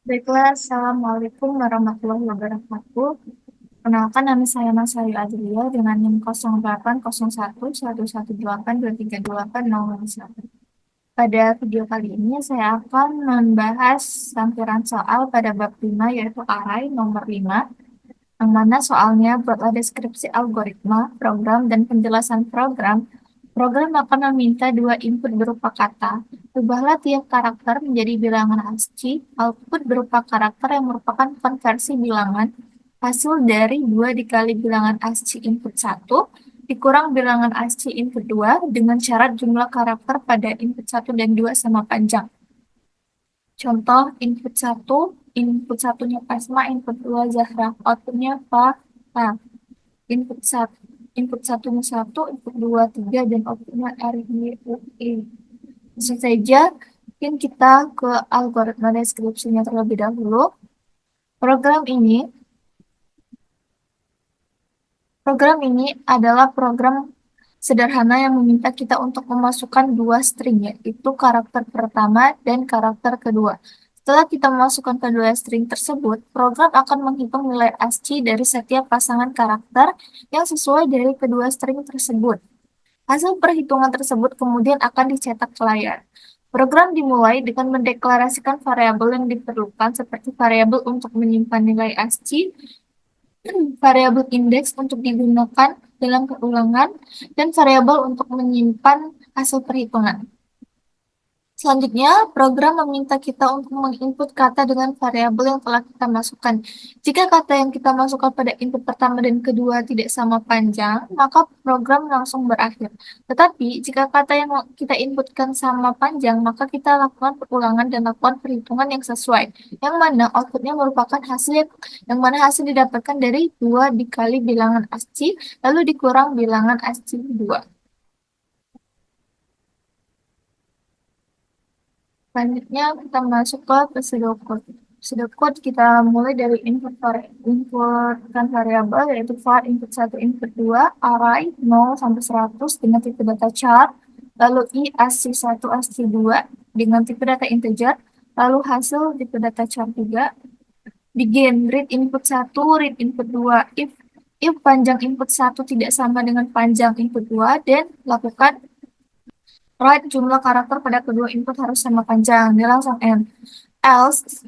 Baiklah, Assalamualaikum warahmatullahi wabarakatuh. Kenalkan nama saya Nasayu Adria dengan NIM 080111828238 Pada video kali ini saya akan membahas lampiran soal pada bab 5 yaitu array nomor 5, yang mana soalnya buatlah deskripsi algoritma, program, dan penjelasan program. Program akan meminta dua input berupa kata. Ubahlah tiap karakter menjadi bilangan ASCII. Output berupa karakter yang merupakan konversi bilangan. Hasil dari 2 dikali bilangan ASCII input satu dikurang bilangan ASCII input 2 dengan syarat jumlah karakter pada input satu dan 2 sama panjang. Contoh input satu, input satunya Pasma, input 2 Zahra, outputnya Fa. Input satu, input satunya satu, input dua tiga, dan outputnya R, Y, U, E. Langsung saja, mungkin kita ke algoritma deskripsinya terlebih dahulu. Program ini, program ini adalah program sederhana yang meminta kita untuk memasukkan dua string, yaitu karakter pertama dan karakter kedua. Setelah kita memasukkan kedua string tersebut, program akan menghitung nilai ASCII dari setiap pasangan karakter yang sesuai dari kedua string tersebut. Hasil perhitungan tersebut kemudian akan dicetak ke layar. Program dimulai dengan mendeklarasikan variabel yang diperlukan seperti variabel untuk menyimpan nilai ASCII, variabel indeks untuk digunakan dalam keulangan, dan variabel untuk menyimpan hasil perhitungan. Selanjutnya, program meminta kita untuk menginput kata dengan variabel yang telah kita masukkan. Jika kata yang kita masukkan pada input pertama dan kedua tidak sama panjang, maka program langsung berakhir. Tetapi, jika kata yang kita inputkan sama panjang, maka kita lakukan perulangan dan lakukan perhitungan yang sesuai, yang mana outputnya merupakan hasil yang mana hasil didapatkan dari 2 dikali bilangan ASCII, lalu dikurang bilangan ASCII 2. Selanjutnya kita masuk ke pseudocode. Pseudocode kita mulai dari inputkan variabel yaitu var input satu input 2 array 0 sampai 100 dengan tipe data char, lalu i ASCII satu ASCII 2 dengan tipe data integer, lalu hasil tipe data char 3. Begin read input satu read input 2 if panjang input satu tidak sama dengan panjang input 2, dan lakukan write jumlah karakter pada kedua input harus sama panjang. Dia langsung end. Else,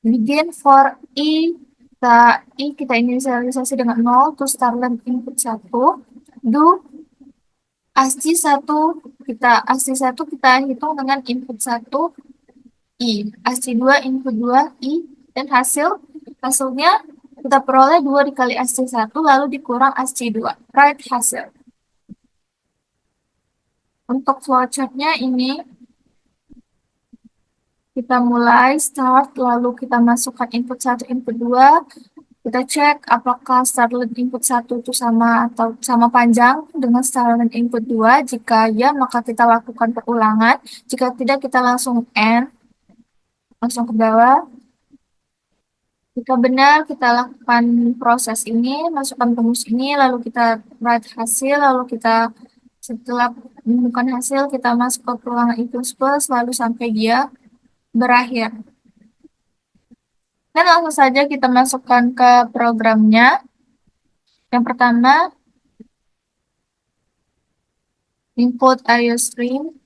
begin for kita inisialisasi dengan 0 to startlen input satu. Do ASCII satu kita hitung dengan input satu I. ASCII 2 input 2 I, dan hasilnya kita peroleh 2 dikali ASCII satu lalu dikurang ASCII 2. Write hasil. Untuk flowchartnya ini kita mulai start, lalu kita masukkan input satu, input 2. Kita cek apakah startlet input satu itu sama atau sama panjang dengan startlet input 2. Jika ya, maka kita lakukan perulangan. Jika tidak, kita langsung end, langsung ke bawah. Jika benar, kita lakukan proses ini, masukkan rumus ini, lalu kita write hasil, lalu kita setelah menemukan hasil, kita masuk ke perulangan i plus plus, lalu sampai dia berakhir. Dan langsung saja kita masukkan ke programnya. Yang pertama, input IOStream,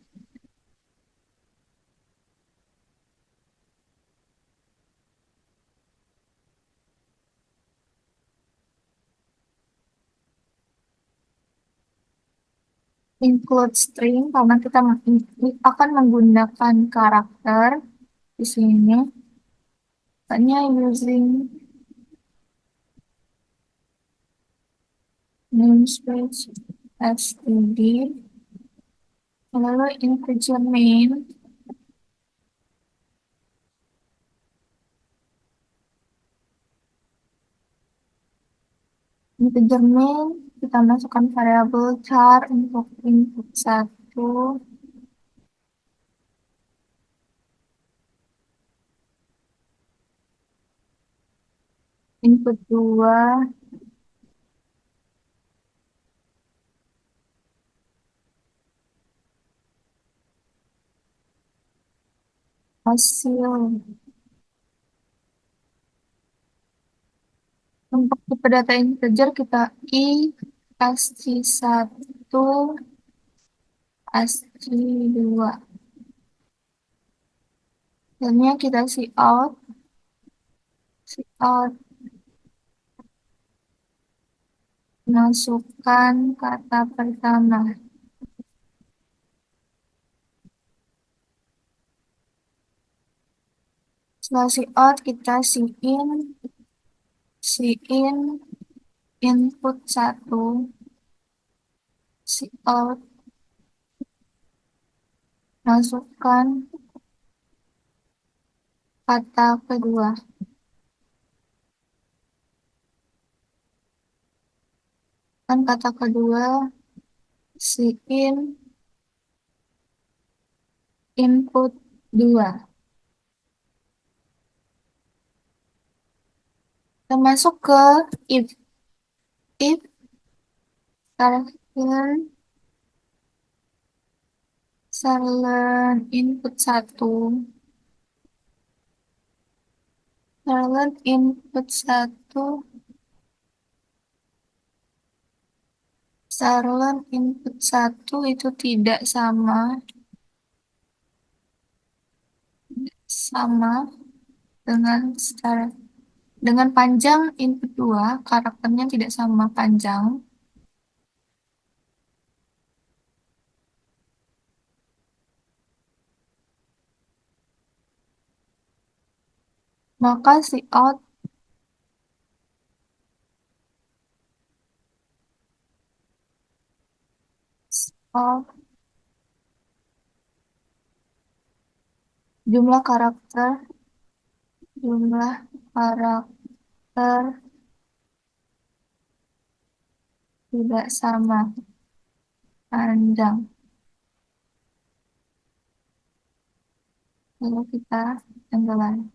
include string, karena kita akan menggunakan karakter di sini. Tanya using namespace std, lalu integer main, kita masukkan variabel char untuk input satu, input 2, hasil. Tipe data integer kita I, ASCII 1, ASCII 2. Selanjutnya kita see out, masukkan kata pertama. Setelah see out, kita see in input 1, see out, masukkan kata kedua. Dan kata kedua, see in input 2. Kita masuk ke if Silent input 1, silent input 1, silent input 1 itu tidak sama dengan dengan panjang input 2, karakternya tidak sama panjang, maka of jumlah karakter tidak sama panjang. Lalu kita tenggelam.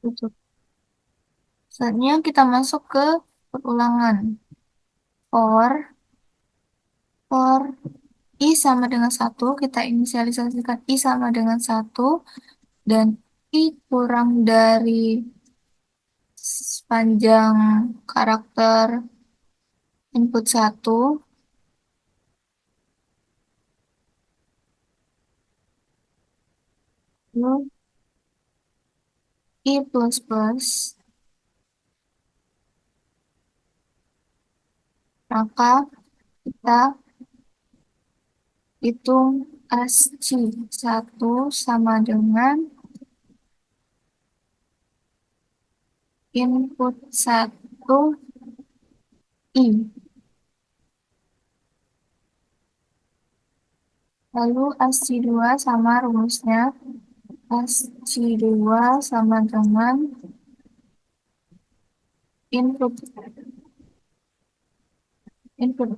Tutup. Selanjutnya kita masuk ke perulangan. For I sama dengan 1, kita inisialisasikan I sama dengan 1, dan I kurang dari panjang karakter input 1, lalu I++, maka kita hitung ASCII 1 sama dengan input 1 I. Lalu ASCII 2 sama rumusnya. ASCII 2 sama dengan input 2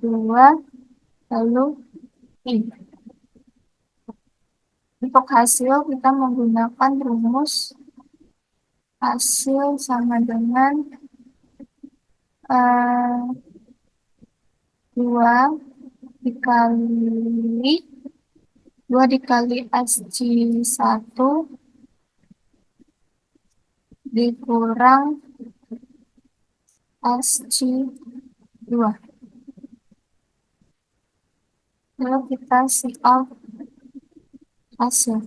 lalu I. Untuk hasil kita menggunakan rumus hasil sama dengan 2 dikali ASCII 1 dikurang ASCII 2. Lalu kita see out hasil.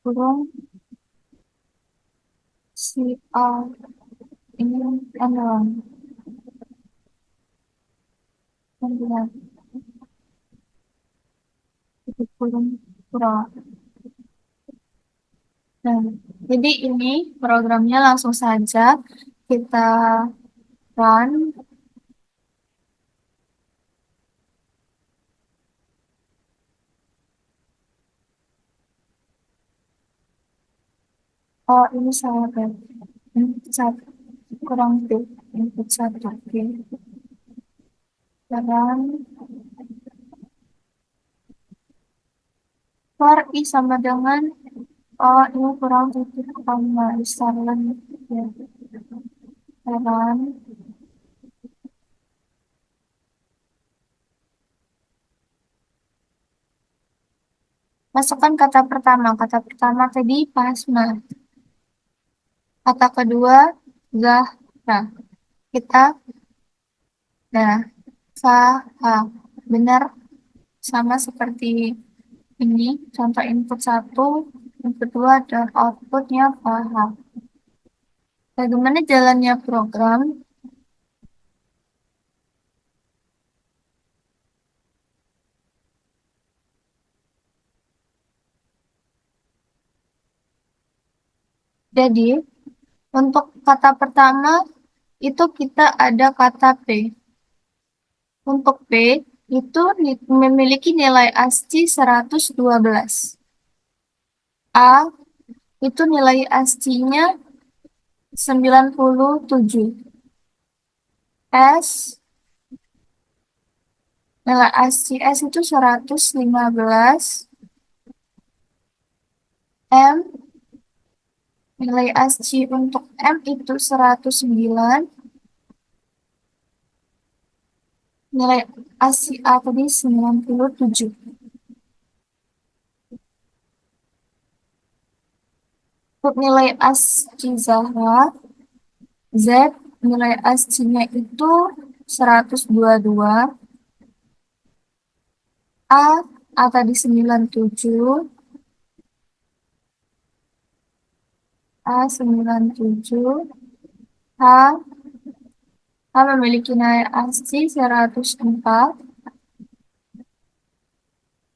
Kurang see out ini adalah kemudian itu kurang. Nah, jadi ini programnya langsung saja kita run. Oh, ini salah kan? Input 1 kurang D, input 1 oke. Sekarang for I sama dengan ini kurang titik koma silent ya. Sekarang Masukkan kata pertama. Kata pertama tadi Pasma. Kata kedua Zahra. Kita, nah, Faha. Benar, sama seperti ini. Contoh input satu, yang kedua dan outputnya Faha. Bagaimana jalannya program? Jadi, untuk kata pertama, itu kita ada kata P. Untuk P, itu memiliki nilai ASCII 112. A, itu nilai ASCII-nya 97. S, nilai ASCII S itu 115. M, nilai ASCII untuk M itu 109. Nilai ASCII A tadi 97. Untuk nilai ASCII Zahra, Z, nilai ASCII-nya itu 122. A, A tadi 97. A 97. H, H memiliki nilai ASCII 104.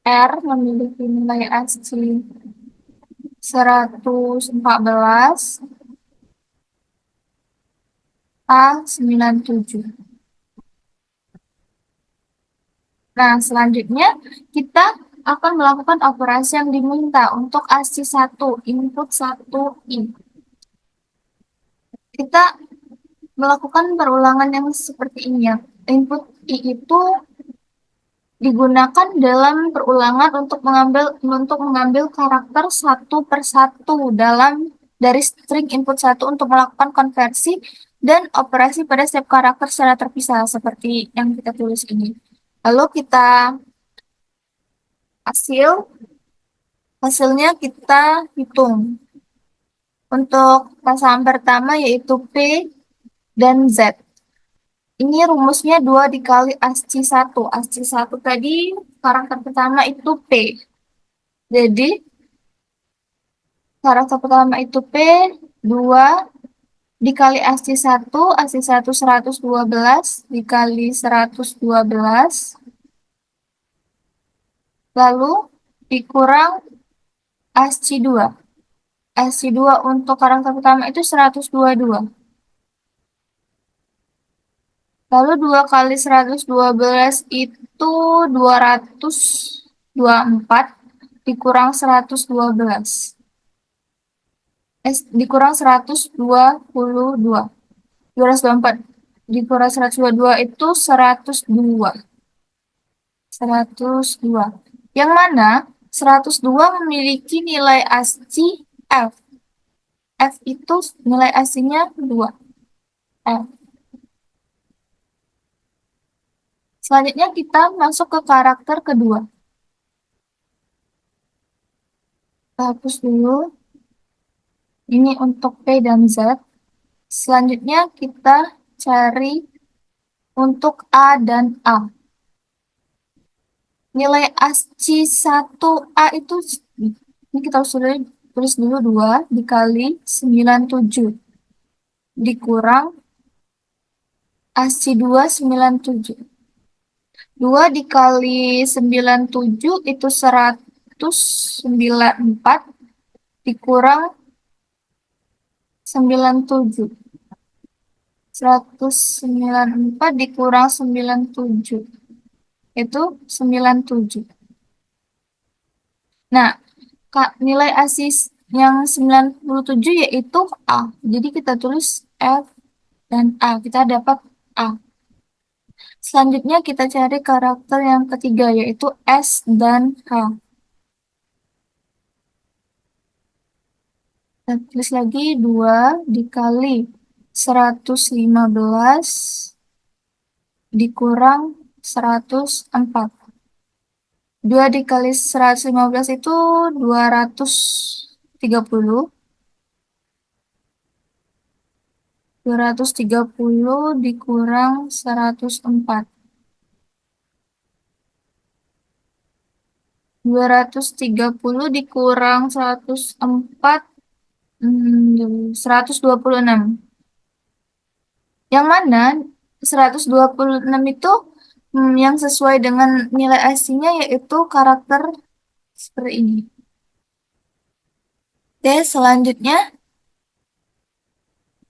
R memiliki nilai ASCII 114. A 97. Nah, selanjutnya kita akan melakukan operasi yang diminta untuk ASCII 1, input 1I. Kita melakukan perulangan yang seperti ini ya. Input I itu digunakan dalam perulangan untuk mengambil karakter satu per satu dari string input satu untuk melakukan konversi dan operasi pada setiap karakter secara terpisah seperti yang kita tulis ini. Lalu kita hasilnya kita hitung. Untuk pasangan pertama yaitu P dan Z. Ini rumusnya 2 dikali ASCII 1. ASCII 1 tadi karakter pertama itu P. Jadi karakter pertama itu P, 2 dikali ASCII 1, ASCII 1 112 dikali 112, lalu dikurang ASCII 2. ASCII 2 untuk karakter pertama itu 122. Lalu 2 kali 112 itu 224 dikurang 112. Dikurang 122. 224 dikurang 122 itu 102. 102. Yang mana 102 memiliki nilai ASCII F. F itu nilai ASCII-nya 2. F. Selanjutnya kita masuk ke karakter kedua. Kita hapus dulu. Ini untuk P dan Z. Selanjutnya kita cari untuk A dan A. Nilai ASCII 1A itu, ini kita sudah tulis dulu 2 dikali 97. Dikurang ASCII 2 97. 2 dikali 97 itu 194 dikurang 97. 194 dikurang 97 itu 97. Nah, nilai ASCII yang 97 yaitu A. Jadi kita tulis F dan A. Kita dapat A. Selanjutnya kita cari karakter yang ketiga yaitu S dan H. Kita tulis lagi 2 dikali 115 dikurang 104. 2 dikali 115 itu 230. 230 dikurang 104. 230 dikurang 104, 126. Yang mana 126 itu yang sesuai dengan nilai aslinya yaitu karakter seperti ini. Oke, selanjutnya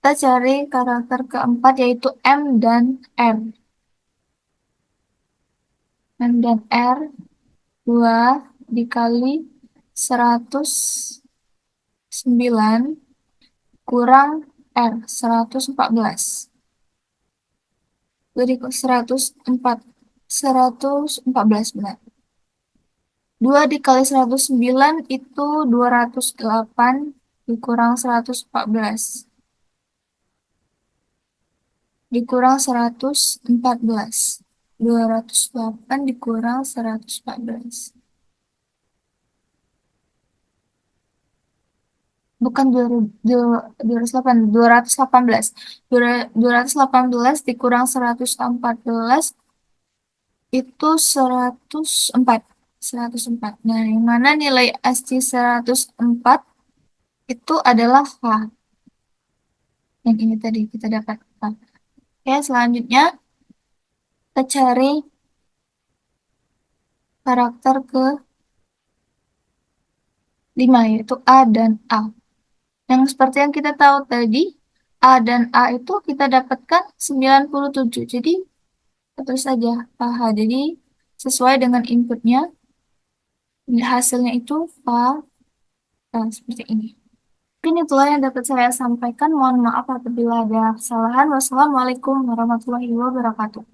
kita cari karakter keempat yaitu M dan R. M dan R 2 dikali 109 kurang R 114. Jadi 114 benar. 2 dikali 109 itu 208 dikurang 114. Dikurang 114. 208 dikurang 114. Bukan 208, 218. 218 dikurang 114 itu 104. 104. Nah, yang mana nilai asli 104 itu adalah H. Yang ini tadi kita dapatkan. Oke, selanjutnya kita cari karakter ke 5 yaitu A dan A. Yang seperti yang kita tahu tadi, A dan A itu kita dapatkan 97. Jadi, terus saja AH. Jadi, sesuai dengan inputnya, hasilnya itu A, seperti ini. Mungkin itulah yang dapat saya sampaikan. Mohon maaf apabila ada kesalahan. Wassalamualaikum warahmatullahi wabarakatuh.